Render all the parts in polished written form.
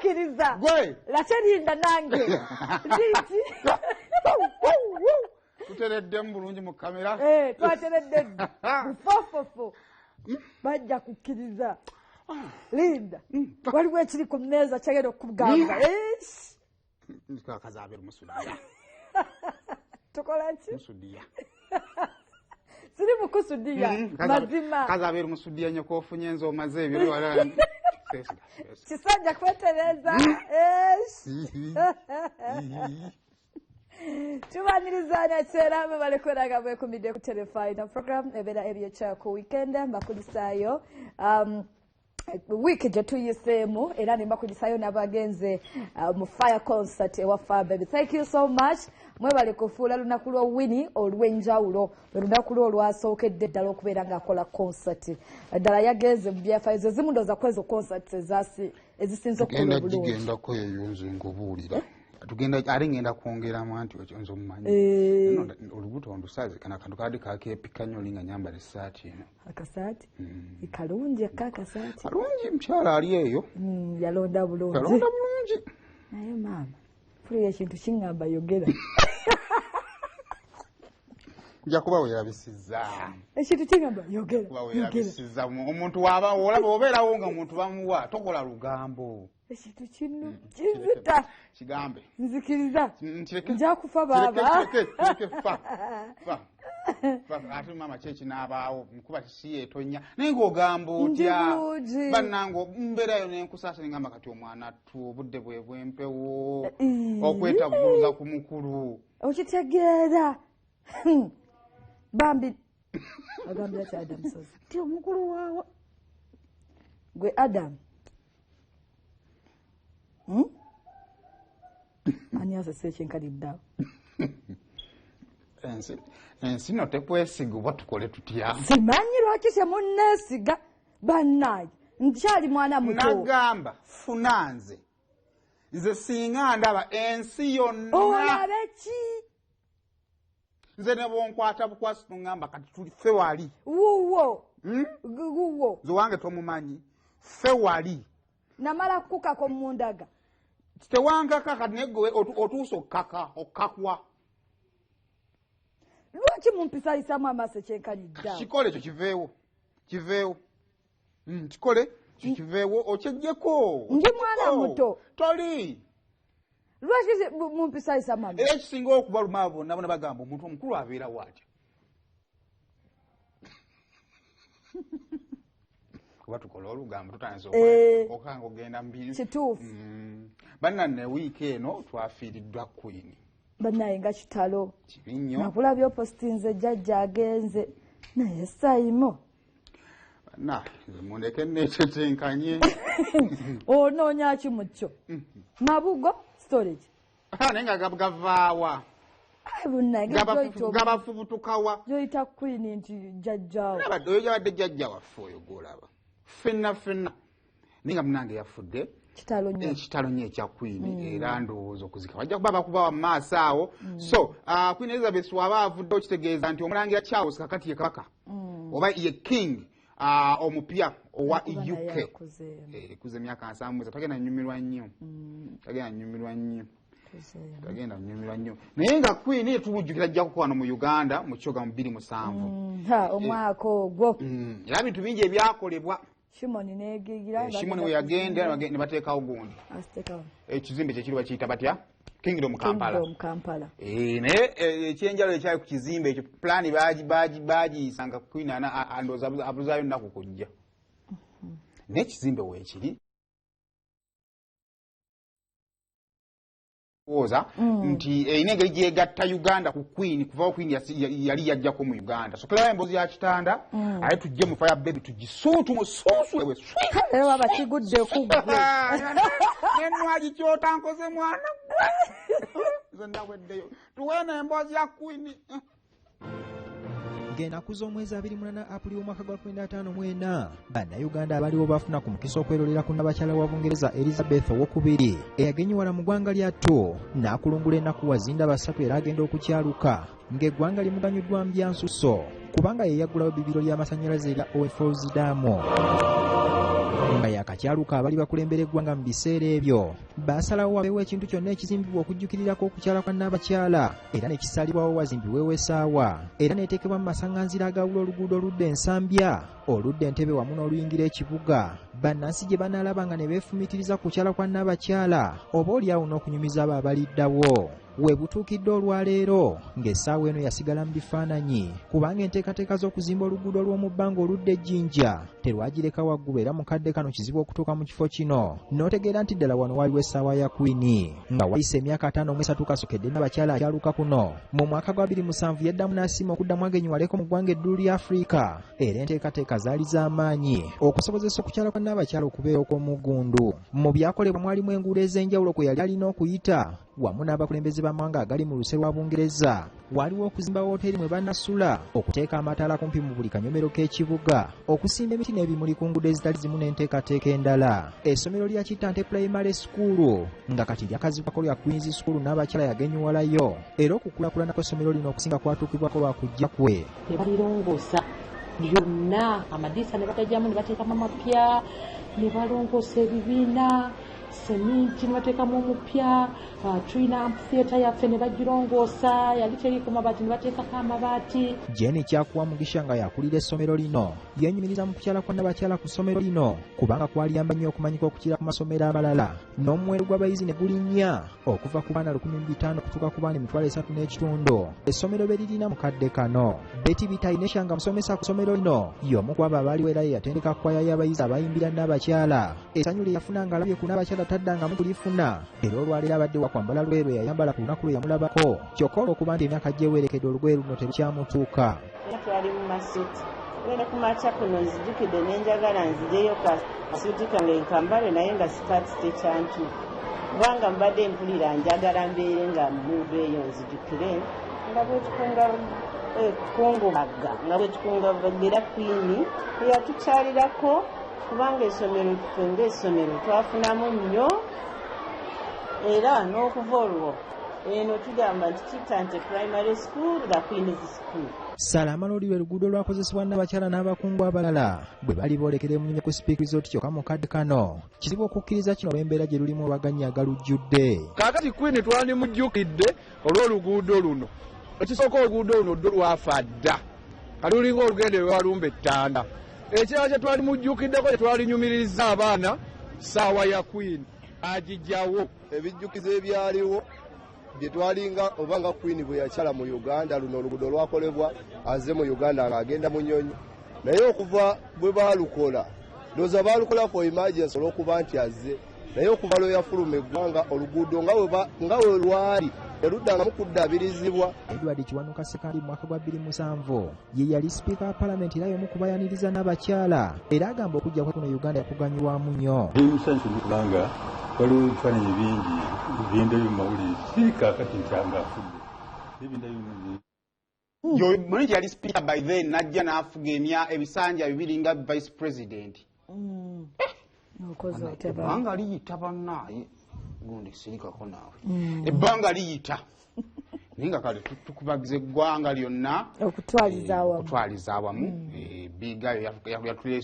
Kiriza. Gwe. Lacharinda nange. Ziti. Tuteredde mbulungi mu kamera. Twateredde. Fofofo. Bajja kukkiriza. Linda. Waliwo ekiri ku mmeeza kyagenda okugamba. Kazabeera musudia. Tukola ki? Musudia. Siri mukusudia. Mazima. Kazabeera musudia nnyo kofunye enzo omaze ebiro wala. Kisajja kwetereza. Tubanirizaanya ekiseera mwe balekweraga bwekumidde ku Telefina program ebeera ebyekya ku weekend mbakulisaayo wiiki gye tuyiseemu era ne mbakulisaayo n'abagenze mu fire concert ewa Fababy. Thank you so much. Mwebale kufuula lunaku lw'Owini olw'enjawulo lunaku lwo olwasookedde ddala okubeera ng'akola concert ddala yagenze mu byafaayo ezimu ndowooza ku ezo concert ezisinze okukola obulungi. Tugendako eyo nze ngobuulira tugenda ate ngenda kwongeramu anti nze omumanyi olubuto ondusaze kana akantu kadde kakeepika nnyo olinga nyambala essaati eno akasaati kalungi akasaati kalungi mukyala ali eyo yalonda bulungi naye maama fuluyo ekintu kiŋŋamba yogera nja kuba weerabisizza ekintu kiŋŋamba yogera kuba weerabisizza omuntu waaba olaba obeerawo nga omuntu bamuwa tokola lugambo ekintu kino kizita kigambe nzikiriza nja kufa baaba ate mama kyeki n'abaawo nkuba kisiyeetonya naye ng'ogamba otya bannange mbeerayo n'enkusaasa nengamba kati omwana tu obudde bwe bw'empewo okwetagguluza ku mukulu okitegeera bambi agambira ki Adam Sozi ti omukulu waawa gwe Adam ani asese ekyenkaliddawo ensi no tekwesiga oba tukole tutya simanyi lwaki temunneesiga bannaye nkyali mwana muto nagamba funa nze singa ndaba ensi yonna olabe ki nze ne bwonkwata bukwasi tungamba kati tuli ffe wali wuwo nze wange tomumanyi ffe wali namala kukako mundaga tewangaka kati neggowe otuusa okkakwa lwaki mumpisalisamu amaaso ekyenkaliddawo kikole ekyo kiveewo kikole kiveewo okyejjeko ndi mwana muto toli lwaki mumpisalisamu amaaso era ekisinga okuba lumaavu bonna bona bagamba omuntu omukulu abeerawo atya kuba tukola olugambo tutanze okanga ogenda mbiri kituufu bannanne wiiki eno twafiiriddwa Queen bannaye nga kitalo kibi nnyo nakulabya opositinze jjajja agenze naye sayimo banna mundeke neetetenkanye onoonya ki mu kyo mabugo storage naye nga gavaawa gabafubutukawa gyoyita Queen nti jjajjaawo oyo yabadde jjajja waffe oyo gwolaba ffenna naye nga munange yafudde ekitalo nnyo ekya Queen era ndowooza okuzika wajja kuba bakubawa mu maaso awo so Queen Elizabeth waba avudde okitegeeza nti omulangira Charles kakati ye kabaka oba ye king omupya owa UK ekuze emyaka 7 tagenda nnyumirwa nnyo tagenda nnyumirwa nnyo naye nga Queen etubujjukira ajja kukwano mu Uganda mu kyoga mu 2007 omwaka ogwo era bintu bingi ebyakolebwa Shimoni negigira Shimoni we yagenda ne bateekawo gundi ekizimbe kye kiriwa kiyita batya Kingdom Kampala naye ekyenjalo ekyali ku kizimbe ekyo pulaani baagiyisanga Queen andooza abuzaayo nnaku kujja n'ekizimbe weekiri oza nti erina engeri gyegatta Uganda ku Queen kuvawo Queen yali yajjako mu Uganda so kulayo emboozi ya kitanda aye tujje mu Fababy tugisuutu musuusulewe ewa bakigudde kugwe nenwagi kyota nkoze mwana nze naweddeyo tuweena emboozi ya Queen ng'enaku z'omwezi 28 Apuli omwaka gwa 2054 bannayuganda abaliwo bafuna ku mukisa okwerolera ku nnabakyala wa Bungereza Elizabeth II eyagenyiwala mu ggwanga lya Tto n'akulungula ennaku wazinda basatu era agenda okukyaluka ng'eggwanga limuganyuddwa mu byansusso kubanga ye yaggulawo bibiro ly'amasannyalaze erya Oilfields Dam. nga yakakyaluka abali bakulembera eggwanga mu biseera ebyo baasalawo wabeewo ekintu kyonna ekizimbibwa okujjukirirako okukyala kwa Nnabakyala era ne kisalibwawo wazimbibwewo essaawa era neetekebwa mu masaŋŋanzira agawula oluguudo oludda Ensambya oludda Entebbe wamu n'oluyingira ekibuga bannansi gye banaalaba nga ne beefumitiriza ku kukyala kwa Nnabakyala oba oliawo n'okunyumiza abo abaliddawo we butuukidde olwaleero ng'essaawa eno yasigala mu bifaananyi kubanga enteekateeka z'okuzimba oluguudo lw'omu bbanga oludda Ejjinja terwagireka waggulu era mukadde kano kizibu okutuuka mu kifo kino n'otegeera nti ddala wano waliwo essaawa ya Queen nga wayise emyaka 53 kasokedde Nnabakyala akyaluka kuno mu mwaka gwa 2007 yaddamu n'asiima okuddamu agenyiwaleko mu ggwanga eddulu lya Afrika era enteekateeka zaali z'amaanyi okusobozesa okukyala kwa Nnabakyala okubeera okw'omuggundu mu byakolebwa mwalimu enguudo ez'enjawulo kwe yali alina okuyita wamu n'abakulembeze b'amawanga agali mu luse lwa Bungereza waliwo okuzimba wooteeri mwe bannasula okuteeka amataala kumpi mu buli kanyomero k'ekibuga okusimba emiti n'ebimuli ku nguudo ezitali zimu n'enteekateeka endala essomero lya Kittante Primary School nga kati lyakazibwako lya Queen's School Nnabakyala yagenyiwalayo era okukulaakulana kw'essomero lino okusinga kwatuukibwako lwa kujja kwe tebalirongoosa byonna amadiisa ne bagajjamu ne bateekamu amapya ne balongoosa ebibiina seminti ne bateekamu omupya tulina amphitheatre yaffe ne bagirongoosa yali teriko mabaati ne bateekako amabaati. Jenny Kyakuwa Mugisha nga yakulira essomero lino yenyumiriza mu kukyala kwa Nnabakyala ku ssomero lino kubanga kwaliyamba nnyo okumanyika okukira ku masomero amalala n'omuwendo gw'abayizi ne gulinnya okuva ku baana 1500 kutuuka ku baana 3.5 essomero be lirina mukadde kano. Betty Bitainesha nga musomesa ku ssomero lino y'omu ku abo abaaliwo era ye yatendeka kwaya y'abayizi abayimbira Nnabakyala essanyu lye yafuna nga alabye ku Nnabakyala taddangamu kulifuna era olwaleero abadde wakwambala lweru yayambala ku lunaku lwe yamulabako kyokka olw'okuba nti emyaka gye weerekedde olugoye luno terukyamutuuka. Twali mu masuuti era ku makya kuno nzijukidde n'enjagala nzireyo kasuuti kange nkambale naye nga sikaati tekyantu kubanga mbadde mpulira njagala mbeere nga muve eyo nzijukire nga bwetukungubaga nga bwetukungubagira Queen eyatukyalirako kubanga essomero ffe ng'essomero twafunamu nnyo era n'okuva olwo eno tugamba nti Kittante Primary School nga Queen's School. Salamalo lwe luguudo lwakozesebwa Nnabakyala n'abakungu abalala bwe bali boolekera emunye ku Speak Resort kyokka mu kadde kano kizibu okukkiriza kino olw'embeera gye lulimu abaganyi agalujjudde. Kaakati Queen twandimujjukidde olw'oluguudo luno ekisooka oluguudo luno ddo lwafa dda alulinga olugendo lwe walumba ettanda ekirala kye twalimujjukiddeko kye twalinyumiriza abaana ssaawa ya Queen agijjawo ebijjukizo ebyaliwo bye twalinga oba nga Queen bwe yakyala mu Uganda luno oluguudo lwakolebwa aze mu Uganda ng'agenda mu Nnyonyi naye okuva bwe baalukola ndowooza baalukola for emergency olw'okuba nti azze naye okuva lwe yafuluma eggwanga oluguudo nga we lwali eruddangamu kuddaabirizibwa. Edward Kiwanuka Sekandi mu mwaka gwa 2007 ye yali sipiika wa Paalamenti era y'omu ku bayaniriza Nnabakyala era agamba okujja kwe kuno Uganda yakuganyulwamu nnyo. Bimusanyusa kubanga waliwo ebifaananyi bingi bigenda bimawulire si kaakati nkyanga afudde ebinda bimu Mulungi yali speaker by then najja n'afuga ebisanja bibiri nga vice president. Ebbanga liyita bannaye gundi sirikako naawe ebbanga liyita naye nga kale tukubagiza eggwanga lyonna okutwaliza awamu bigayo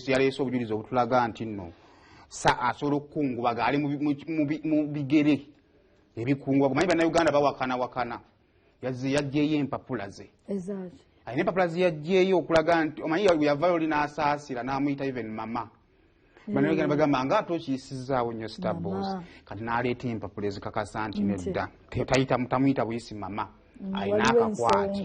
yaleese obujulizi obutulaga nti nno asobola okukungubaga ali mu bigere ebikungubaga manyi bannayuganda bawakana yajjeeyo empapula ze alina empapula ze yajjeeyo okulaga nti omanyi yavayo oli n'asaasira n'amuyita even mama bannayuganda bagamba nga ate okiyisizaawo nnyo Starboss kati n'aleeta empapula ezikakasa nti nedda tamuyita buyisi mama alina akakwati.